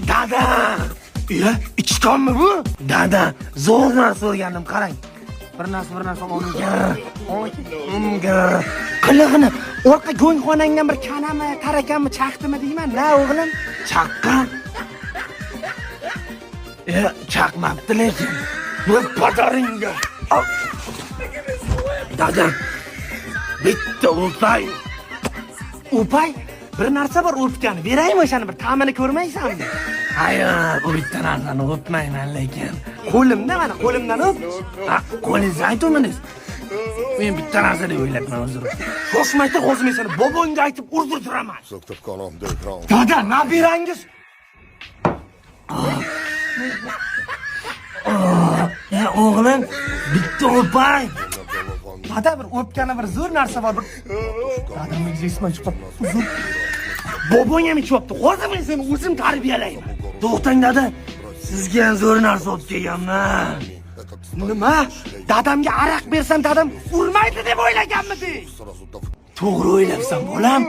Dada! İchtonmi bu? Dada, zo'r narsa o'rgandim, qarang. Bir narsa olgan. Qilig'ini orqa go'ngxonangdan bir kanami, tarakanmi chaqdimi deyman. Na o'g'lim, chaqqan. Chaqmabdi lekin. Bu padaringga. Dada, bitta o'pay. O'pay? Bir narsa bor o'pgani. Beraymi o'shani bir ta'mini ko'rmaysanmi? Hayır, bu bitta narsani o'pmayman lekin. Qo'limda mana qo'limdan o'p. Qo'lingizni aytdingiz. Men bitta narsa deb o'ylabman o'zim. Shoshmaydi, hozir men seni bobongga aytib urdirtiraman. Dada, nabirangiz. O'g'lim, bitta o'pay. Dada, bir o'pgani bir zo'r narsa bor. Dada, men jisman chiqib. Bobong ham ichibdi. Hozir men seni o'zim tarbiyalayman. To'xtang dada. Sizga ham zo'r narsa olib kelganman. Nima? Dadamga aroq bersam dadam urmaydi deb o'ylaganmidi? To'g'ri o'ylabsan, bolam.